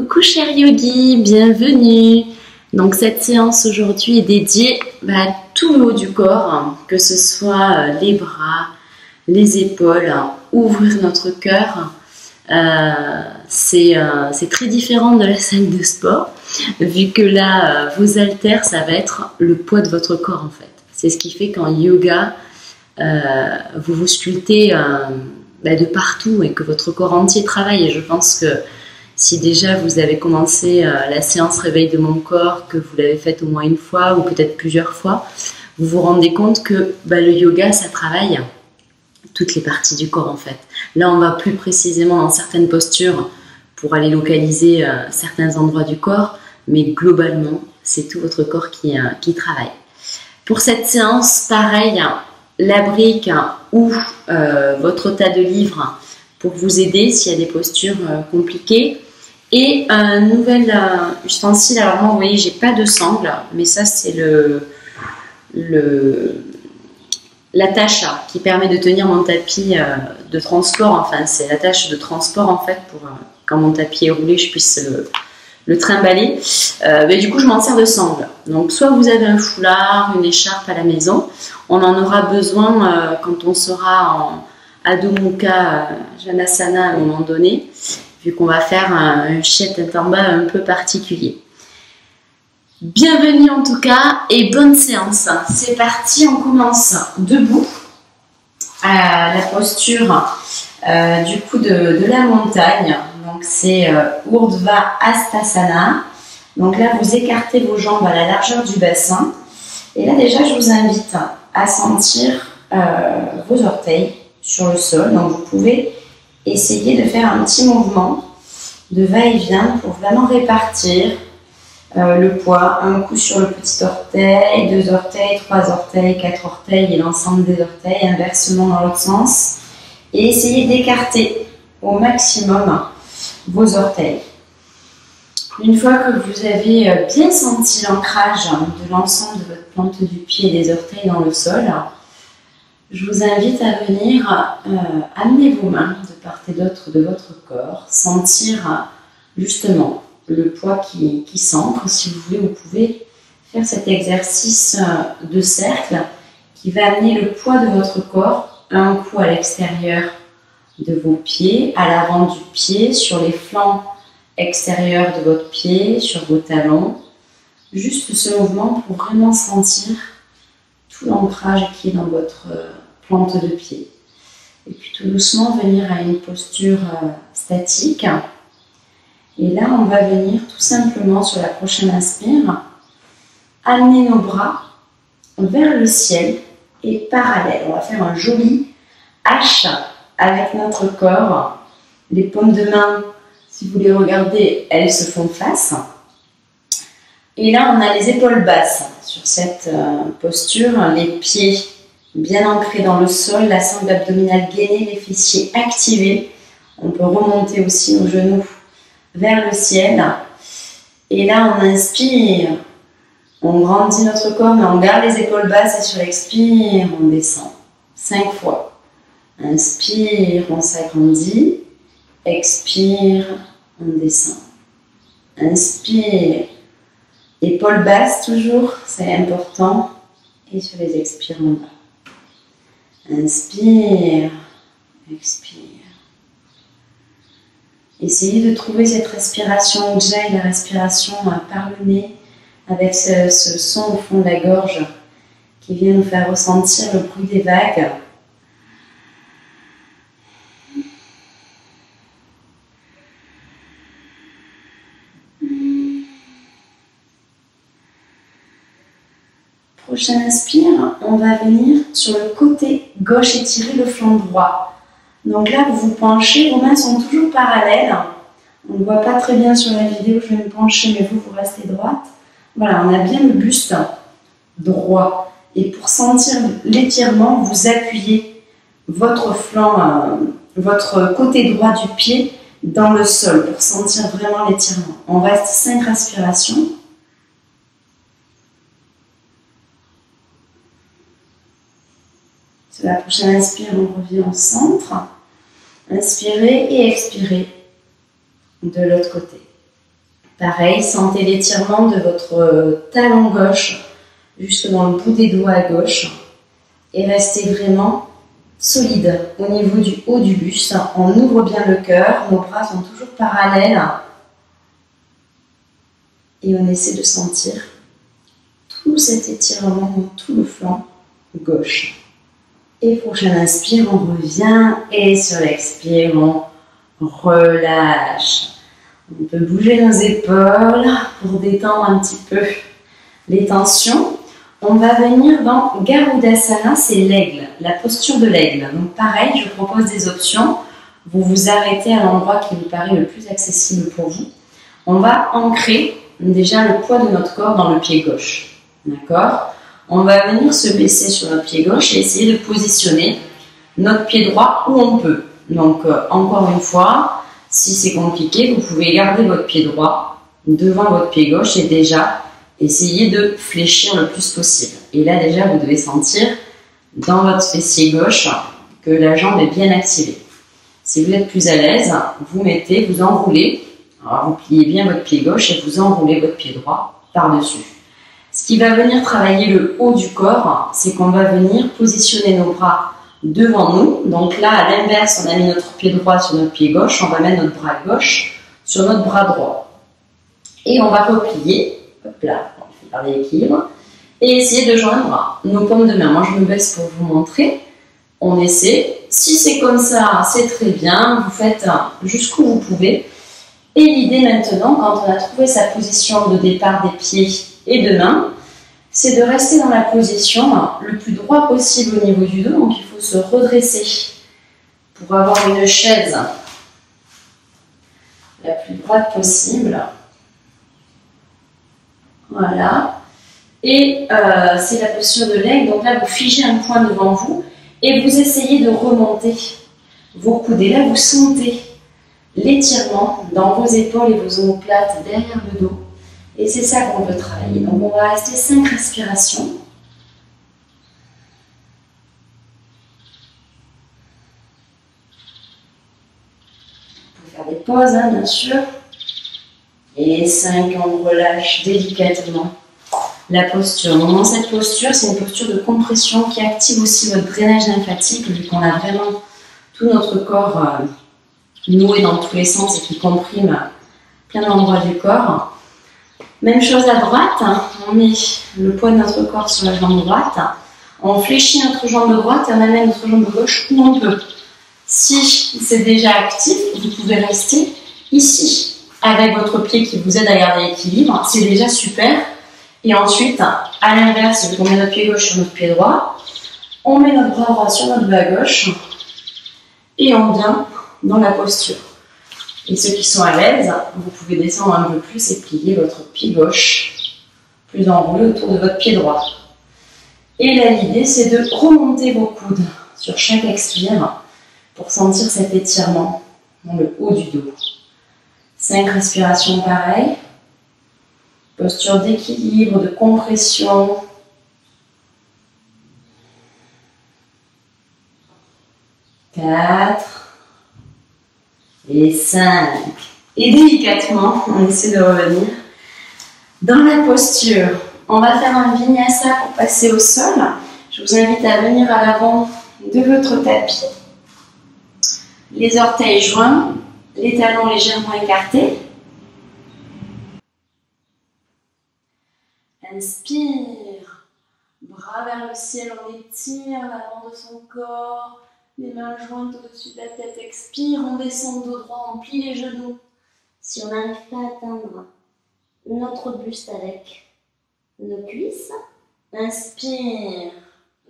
Coucou cher yogi, bienvenue. Donc cette séance aujourd'hui est dédiée à tout le haut du corps, que ce soit les bras, les épaules, ouvrir notre cœur. C'est très différent de la salle de sport, vu que là, vos haltères, ça va être le poids de votre corps en fait. C'est ce qui fait qu'en yoga, vous vous sculptez de partout et que votre corps entier travaille. Et je pense que si déjà vous avez commencé la séance réveil de mon corps, que vous l'avez faite au moins une fois ou peut-être plusieurs fois, vous vous rendez compte que le yoga, ça travaille toutes les parties du corps en fait. Là, on va plus précisément dans certaines postures pour aller localiser certains endroits du corps, mais globalement, c'est tout votre corps qui travaille. Pour cette séance, pareil, la brique ou votre tas de livres pour vous aider s'il y a des postures compliquées. Et un nouvel ustensile. Alors moi, vous voyez, j'ai pas de sangle, mais ça c'est l'attache qui permet de tenir mon tapis de transport. Enfin, c'est l'attache de transport en fait pour quand mon tapis est roulé, je puisse le trimballer. Mais du coup, je m'en sers de sangle. Donc, soit vous avez un foulard, une écharpe à la maison. On en aura besoin quand on sera en Adho Mukha Janasana à un moment donné, vu qu'on va faire un Shetantamba un peu particulier. Bienvenue en tout cas et bonne séance. C'est parti, on commence debout à la posture du coup de la montagne. Donc c'est Urdhva Hastasana. Donc là vous écartez vos jambes à la largeur du bassin. Et là déjà je vous invite à sentir vos orteils sur le sol. Donc vous pouvez essayer de faire un petit mouvement de va-et-vient pour vraiment répartir le poids. Un coup sur le petit orteil, 2 orteils, 3 orteils, 4 orteils et l'ensemble des orteils, inversement dans l'autre sens. Et essayez d'écarter au maximum vos orteils. Une fois que vous avez bien senti l'ancrage de l'ensemble de votre plante du pied et des orteils dans le sol, je vous invite à venir amener vos mains de part et d'autre de votre corps, sentir justement le poids qui s'ancre. Si vous voulez, vous pouvez faire cet exercice de cercle qui va amener le poids de votre corps un coup à l'extérieur de vos pieds, à l'avant du pied, sur les flancs extérieurs de votre pied, sur vos talons. Juste ce mouvement pour vraiment sentir tout l'ancrage qui est dans votre plante de pied. Et puis tout doucement venir à une posture statique. Et là, on va venir tout simplement sur la prochaine inspire, amener nos bras vers le ciel et parallèle. On va faire un joli H avec notre corps. Les paumes de main, si vous les regardez, elles se font face. Et là, on a les épaules basses sur cette posture, les pieds bien ancrés dans le sol, la sangle abdominale gainée, les fessiers activés. On peut remonter aussi nos genoux vers le ciel. Et là, on inspire, on grandit notre corps, mais on garde les épaules basses et sur l'expire, on descend 5 fois. Inspire, on s'agrandit. Expire, on descend. Inspire. Épaules basses toujours, c'est important. Et sur les expires en bas. Inspire, expire. Essayez de trouver cette respiration Ujjayi, la respiration par le nez, avec ce son au fond de la gorge qui vient nous faire ressentir le bruit des vagues. Prochaine inspire, on va venir sur le côté gauche, étirer le flanc droit. Donc là, vous vous penchez, vos mains sont toujours parallèles. On ne voit pas très bien sur la vidéo, je vais me pencher, mais vous restez droite. Voilà, on a bien le buste droit. Et pour sentir l'étirement, vous appuyez votre flanc, votre côté droit du pied dans le sol pour sentir vraiment l'étirement. On reste 5 respirations. Sur la prochaine inspire, on revient au centre. Inspirez et expirez de l'autre côté. Pareil, sentez l'étirement de votre talon gauche jusque dans le bout des doigts à gauche et restez vraiment solide au niveau du haut du buste. On ouvre bien le cœur, nos bras sont toujours parallèles et on essaie de sentir tout cet étirement dans tout le flanc gauche. Et prochaine inspire, on revient et sur l'expire, on relâche. On peut bouger nos épaules pour détendre un petit peu les tensions. On va venir dans Garudasana, c'est l'aigle, la posture de l'aigle. Donc pareil, je propose des options. Vous vous arrêtez à l'endroit qui vous paraît le plus accessible pour vous. On va ancrer déjà le poids de notre corps dans le pied gauche. D'accord ? On va venir se baisser sur notre pied gauche et essayer de positionner notre pied droit où on peut. Donc encore une fois, si c'est compliqué, vous pouvez garder votre pied droit devant votre pied gauche et déjà essayer de fléchir le plus possible. Et là déjà, vous devez sentir dans votre fessier gauche que la jambe est bien activée. Si vous êtes plus à l'aise, vous mettez, vous enroulez. Alors vous pliez bien votre pied gauche et vous enroulez votre pied droit par-dessus. Ce qui va venir travailler le haut du corps, c'est qu'on va venir positionner nos bras devant nous. Donc là, à l'inverse, on a mis notre pied droit sur notre pied gauche, on va mettre notre bras gauche sur notre bras droit. Et on va replier, hop là, on fait garder l'équilibre, et essayer de joindre nos paumes de main. Moi, je me baisse pour vous montrer. On essaie. Si c'est comme ça, c'est très bien. Vous faites jusqu'où vous pouvez. Et l'idée maintenant, quand on a trouvé sa position de départ des pieds et de mains, c'est de rester dans la position le plus droit possible au niveau du dos. Donc il faut se redresser pour avoir une chaise la plus droite possible. Voilà. Et c'est la posture de l'aigle. Donc là, vous figez un point devant vous et vous essayez de remonter vos coudes. Et là, vous sentez l'étirement dans vos épaules et vos omoplates derrière le dos. Et c'est ça qu'on veut travailler. Donc on va rester 5 respirations. Vous pouvez faire des pauses, hein, bien sûr. Et 5, on relâche délicatement la posture. Donc dans cette posture, c'est une posture de compression qui active aussi votre drainage lymphatique, vu qu'on a vraiment tout notre corps noué dans tous les sens et qui comprime plein d'endroits du corps. Même chose à droite, on met le poids de notre corps sur la jambe droite, on fléchit notre jambe droite et on amène notre jambe gauche où on peut. Si c'est déjà actif, vous pouvez rester ici avec votre pied qui vous aide à garder l'équilibre, c'est déjà super. Et ensuite, à l'inverse, on met notre pied gauche sur notre pied droit, on met notre bras droit sur notre bras gauche et on vient dans la posture. Et ceux qui sont à l'aise, vous pouvez descendre un peu plus et plier votre pied gauche, plus enroulé autour de votre pied droit. Et là, l'idée, c'est de remonter vos coudes sur chaque expire pour sentir cet étirement dans le haut du dos. 5 respirations pareilles. Posture d'équilibre, de compression. 4. Et 5. Et délicatement, on essaie de revenir dans la posture. On va faire un vinyasa pour passer au sol. Je vous invite à venir à l'avant de votre tapis. Les orteils joints, les talons légèrement écartés. Inspire. Bras vers le ciel, on étire l'avant de son corps. Les mains jointes au-dessus de la tête, expire, on descend dos droit, on plie les genoux. Si on n'arrive pas à atteindre notre buste avec nos cuisses, inspire,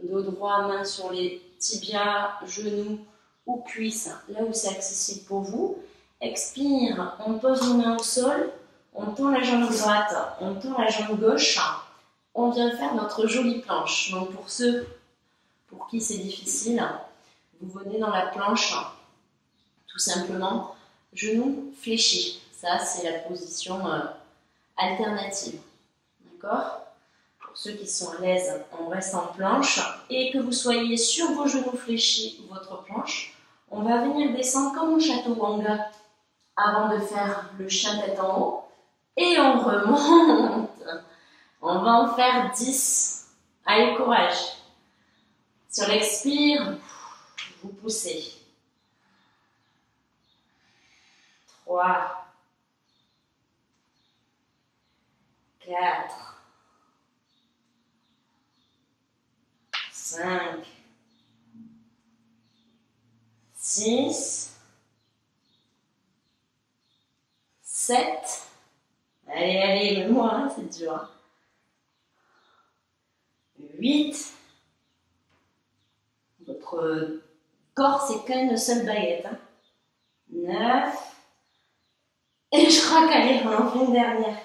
dos droit, main sur les tibias, genoux ou cuisses, là où c'est accessible pour vous. Expire, on pose nos mains au sol, on tend la jambe droite, on tend la jambe gauche, on vient faire notre jolie planche. Donc pour ceux pour qui c'est difficile, vous venez dans la planche, tout simplement, genoux fléchis. Ça, c'est la position alternative. D'accord ? Pour ceux qui sont à l'aise, on reste en planche. Et que vous soyez sur vos genoux fléchis ou votre planche, on va venir descendre comme un chaturanga avant de faire le chien tête en haut. Et on remonte. On va en faire 10. Allez, courage. Sur l'expire, vous poussez. 3, 4, 5, 6, 7. Allez, même moi, hein, c'est dur. 8. Votre corps, c'est qu'une seule baguette. Hein. 9. Et je crois qu'elle est en fin dernière.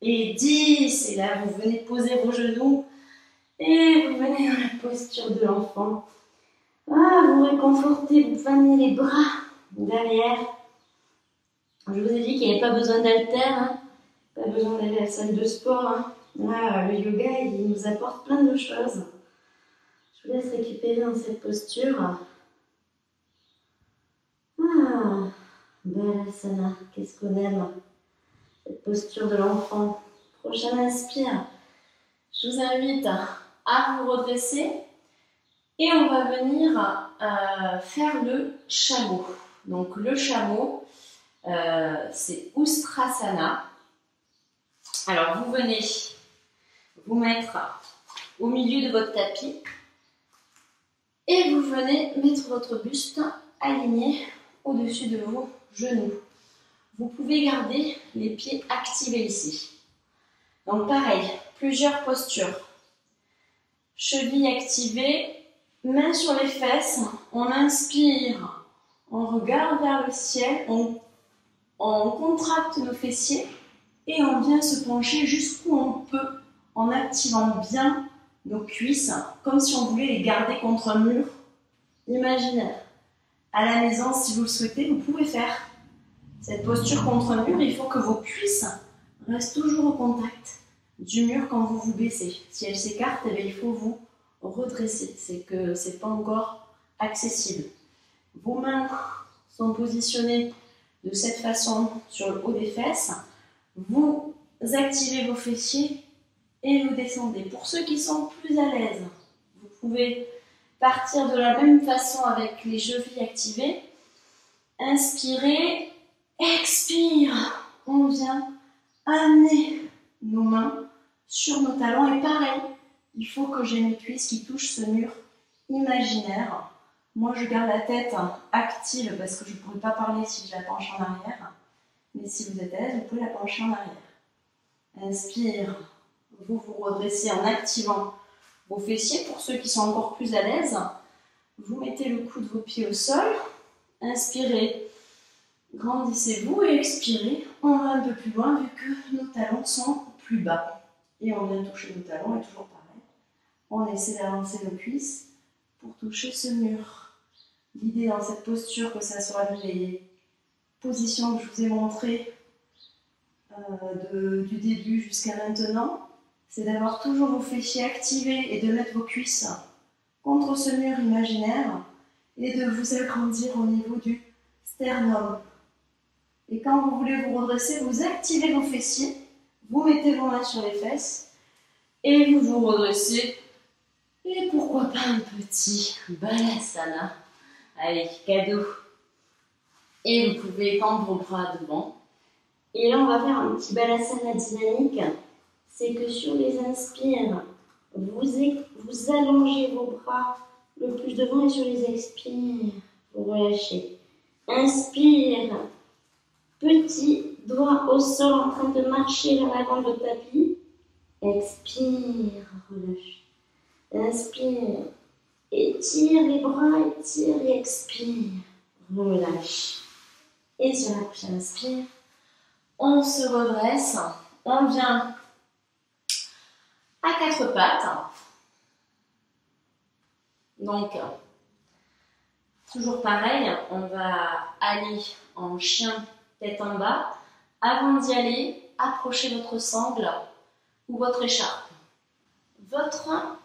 Et 10. Et là, vous venez poser vos genoux. Et vous venez dans la posture de l'enfant. Ah, vous réconfortez, vous paniez les bras derrière. Je vous ai dit qu'il n'y avait pas besoin d'haltères, hein. Pas besoin d'aller à la salle de sport. Hein. Là, le yoga, il nous apporte plein de choses. Je vous laisse récupérer dans cette posture. Ah, Balasana, qu'est-ce qu'on aime. Cette posture de l'enfant. Prochaine inspire. Je vous invite à vous redresser et on va venir faire le chameau. Donc le chameau, c'est Ustrasana. Alors vous venez vous mettre au milieu de votre tapis et vous venez mettre votre buste aligné au-dessus de vos genoux. Vous pouvez garder les pieds activés ici. Donc pareil, plusieurs postures. Cheville activée, main sur les fesses, on inspire, on regarde vers le ciel, on contracte nos fessiers et on vient se pencher jusqu'où on peut en activant bien nos cuisses, comme si on voulait les garder contre un mur imaginaire. À la maison, si vous le souhaitez, vous pouvez faire cette posture contre un mur. Il faut que vos cuisses restent toujours au contact du mur quand vous vous baissez. Si elles s'écartent, eh bien, il faut vous redresser. C'est que ce n'est pas encore accessible. Vos mains sont positionnées de cette façon sur le haut des fesses. Vous activez vos fessiers et vous descendez. Pour ceux qui sont plus à l'aise, vous pouvez partir de la même façon avec les chevilles activées. Inspirez, expire. On vient amener nos mains sur nos talons. Et pareil, il faut que j'ai mes cuisses qui touchent ce mur imaginaire. Moi, je garde la tête active parce que je ne pourrais pas parler si je la penche en arrière. Mais si vous êtes à l'aise, vous pouvez la pencher en arrière. Inspire, vous vous redressez en activant vos fessiers. Pour ceux qui sont encore plus à l'aise, vous mettez le coude de vos pieds au sol. Inspirez, grandissez-vous et expirez. On va un peu plus loin vu que nos talons sont plus bas. Et on vient toucher nos talons et toujours pareil. On essaie d'avancer nos cuisses pour toucher ce mur. L'idée dans cette posture, que ça soit les positions que je vous ai montrées du début jusqu'à maintenant, c'est d'avoir toujours vos fessiers activés et de mettre vos cuisses contre ce mur imaginaire et de vous agrandir au niveau du sternum. Et quand vous voulez vous redresser, vous activez vos fessiers, vous mettez vos mains sur les fesses et vous vous redressez. Et pourquoi pas un petit Balasana. Allez, cadeau. Et vous pouvez étendre vos bras devant. Et là, on va faire un petit Balasana dynamique. C'est que sur les inspires, vous allongez vos bras le plus devant et sur les expires, vous relâchez. Inspire, petit doigt au sol en train de marcher vers l'avant de votre tapis. Expire, relâche. Inspire, étire les bras, étire et expire, relâche. Et sur la prochaine inspire, on se redresse, on vient à quatre pattes. Donc, toujours pareil, on va aller en chien tête en bas. Avant d'y aller, approchez votre sangle ou votre écharpe. Votre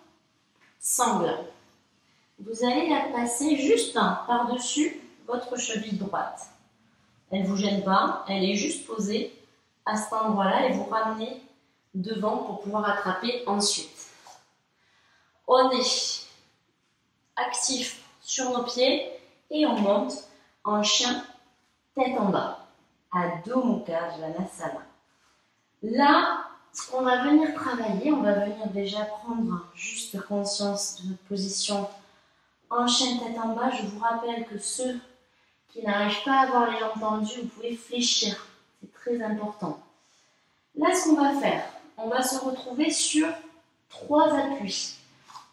sangle, vous allez la passer juste par-dessus votre cheville droite. Elle ne vous gêne pas, elle est juste posée à cet endroit-là et vous ramenez devant pour pouvoir attraper ensuite. On est actif sur nos pieds et on monte en chien tête en bas, Adho Mukha Svanasana. Là, ce qu'on va venir travailler, on va venir déjà prendre juste conscience de notre position en chien tête en bas. Je vous rappelle que ceux qui n'arrivent pas à avoir les jambes tendues, vous pouvez fléchir, c'est très important. Là, ce qu'on va faire, on va se retrouver sur 3 appuis.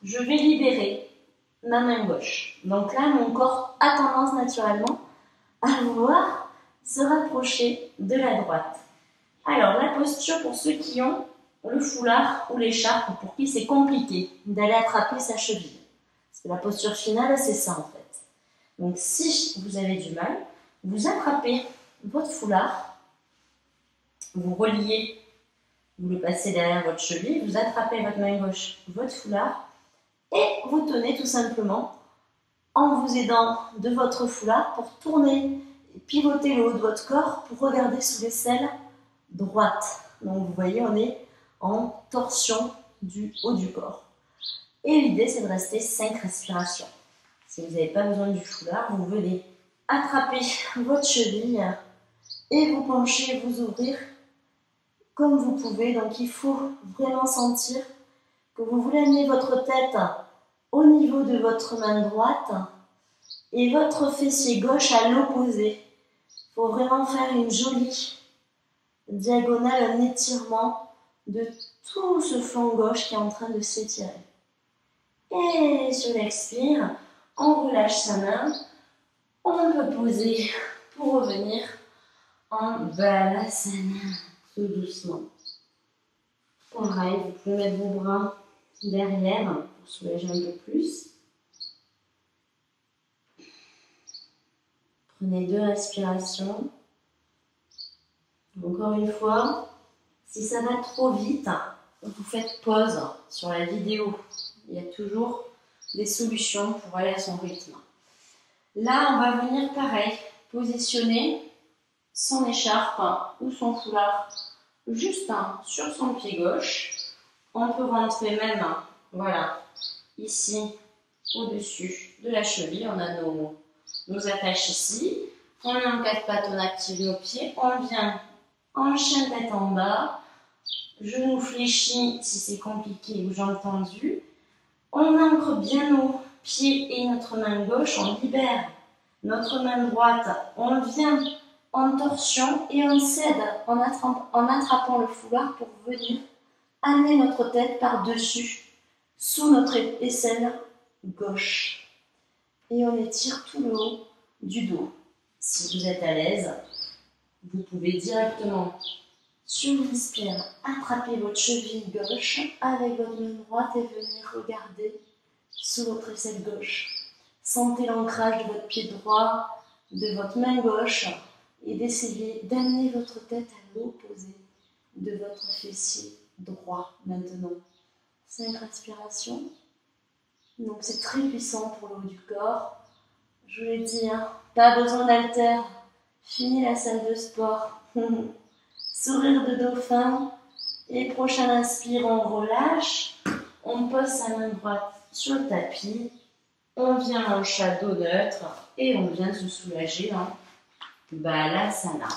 Je vais libérer ma main gauche. Donc là, mon corps a tendance naturellement à vouloir se rapprocher de la droite. Alors, la posture pour ceux qui ont le foulard ou l'écharpe, pour qui c'est compliqué d'aller attraper sa cheville. Parce que la posture finale, c'est ça en fait. Donc, si vous avez du mal, vous attrapez votre foulard, vous reliez, vous le passez derrière votre cheville, vous attrapez votre main gauche, votre foulard, et vous tenez tout simplement en vous aidant de votre foulard pour tourner et pivoter le haut de votre corps pour regarder sous l'aisselle droite. Donc vous voyez, on est en torsion du haut du corps. Et l'idée, c'est de rester 5 respirations. Si vous n'avez pas besoin du foulard, vous venez attraper votre cheville et vous pencher, vous ouvrir comme vous pouvez. Donc il faut vraiment sentir que vous voulez amener votre tête au niveau de votre main droite et votre fessier gauche à l'opposé. Il faut vraiment faire une jolie diagonale, un étirement de tout ce flanc gauche qui est en train de s'étirer. Et sur l'expire, on relâche sa main, on peut poser pour revenir en Balasana, tout doucement. Pareil, vous pouvez mettre vos bras derrière pour soulager un peu plus. Prenez 2 respirations. Encore une fois, si ça va trop vite, vous faites pause sur la vidéo. Il y a toujours des solutions pour aller à son rythme. Là, on va venir pareil, positionner son écharpe ou son foulard juste sur son pied gauche. On peut rentrer même, voilà, ici, au-dessus de la cheville. On a nos attaches ici. On est en 4 pattes, on active nos pieds. On vient en chien tête en bas. Genoux fléchis si c'est compliqué ou jambes tendues. On ancre bien nos pieds et notre main gauche. On libère notre main droite. On vient en torsion et on cède en attrapant le foulard pour venir amener notre tête par-dessus, sous notre aisselle gauche. Et on étire tout le haut du dos. Si vous êtes à l'aise, vous pouvez directement, sur l'inspire, attraper votre cheville gauche avec votre main droite et venir regarder sous votre aisselle gauche. Sentez l'ancrage de votre pied droit, de votre main gauche et d'essayer d'amener votre tête à l'opposé de votre fessier droit maintenant. 5 respirations. Donc c'est très puissant pour le haut du corps. Je vous l'ai dit, pas besoin d'haltère. Fini la salle de sport. Sourire de dauphin. Et prochain inspire, on relâche. On pose sa main droite sur le tapis. On vient en shadow neutre et on vient se soulager en Balasana.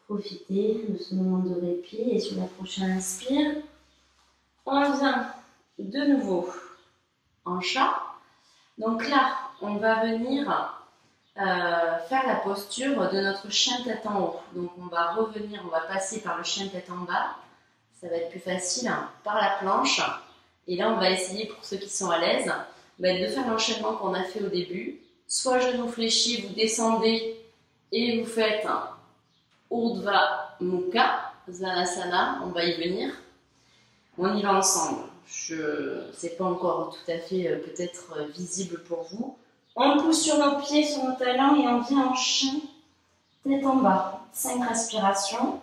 Profitez de ce moment de répit et sur la prochaine inspire, on vient de nouveau en chat. Donc là, on va venir faire la posture de notre chien tête en haut. Donc on va revenir, on va passer par le chien tête en bas. Ça va être plus facile par la planche. Et là, on va essayer, pour ceux qui sont à l'aise, de faire l'enchaînement qu'on a fait au début. Soit genoux fléchis, vous descendez et vous faites Urdhva Mukha Svanasana, on va y venir. On y va ensemble. C'est pas encore tout à fait peut-être visible pour vous. On pousse sur nos pieds, sur nos talons et on vient en chien, tête en bas. 5 respirations.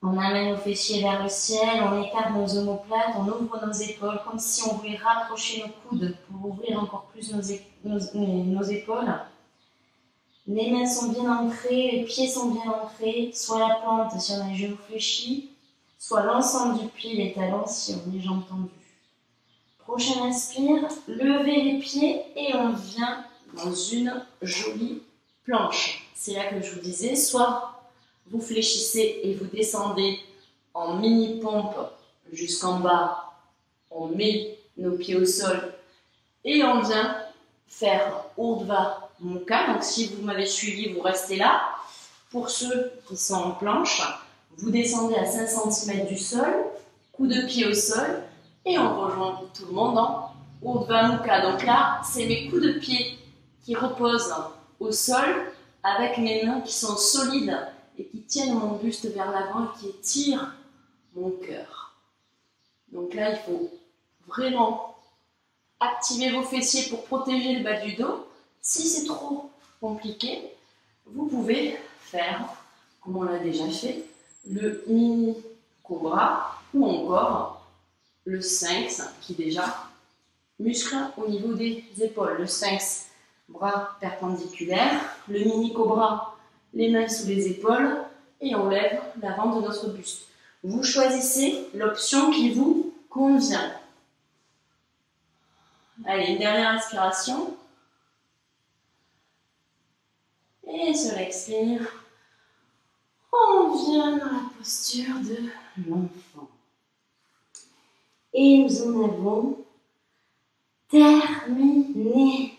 On amène nos fessiers vers le ciel, on écarte nos omoplates, on ouvre nos épaules comme si on voulait rapprocher nos coudes pour ouvrir encore plus nos épaules. Les mains sont bien ancrées, les pieds sont bien ancrés, soit la plante si on a les genoux fléchis, soit l'ensemble du pied, les talons si on a les jambes tendues. Prochaine inspire, levez les pieds et on vient dans une jolie planche. C'est là que je vous disais, soit vous fléchissez et vous descendez en mini pompe jusqu'en bas, on met nos pieds au sol et on vient faire Urdhva Mukha. Donc si vous m'avez suivi, vous restez là. Pour ceux qui sont en planche, vous descendez à 5 cm du sol, coup de pied au sol et on rejoint tout le monde en Urdhva Mukha. Donc là, c'est mes coups de pied qui reposent au sol avec mes mains qui sont solides et qui tiennent mon buste vers l'avant et qui étirent mon cœur. Donc là, il faut vraiment activer vos fessiers pour protéger le bas du dos. Si c'est trop compliqué, vous pouvez faire, comme on l'a déjà fait, le mini cobra ou encore le sphinx qui déjà muscle au niveau des épaules. Le sphinx, bras perpendiculaires, le mini cobra, les mains sous les épaules et on lève l'avant de notre buste. Vous choisissez l'option qui vous convient. Allez, une dernière inspiration. Et sur l'expire, on vient dans la posture de l'enfant. Et nous en avons terminé.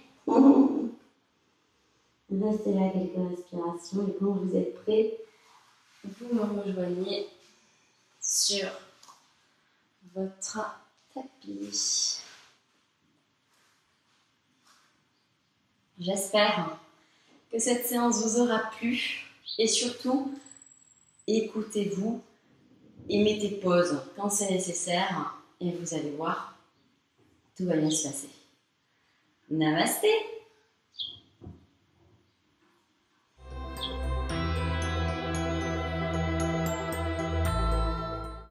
Restez là quelques respirations et quand vous êtes prêts, vous me rejoignez sur votre tapis. J'espère que cette séance vous aura plu et surtout, écoutez-vous et mettez pause quand c'est nécessaire et vous allez voir, tout va bien se passer. Namasté!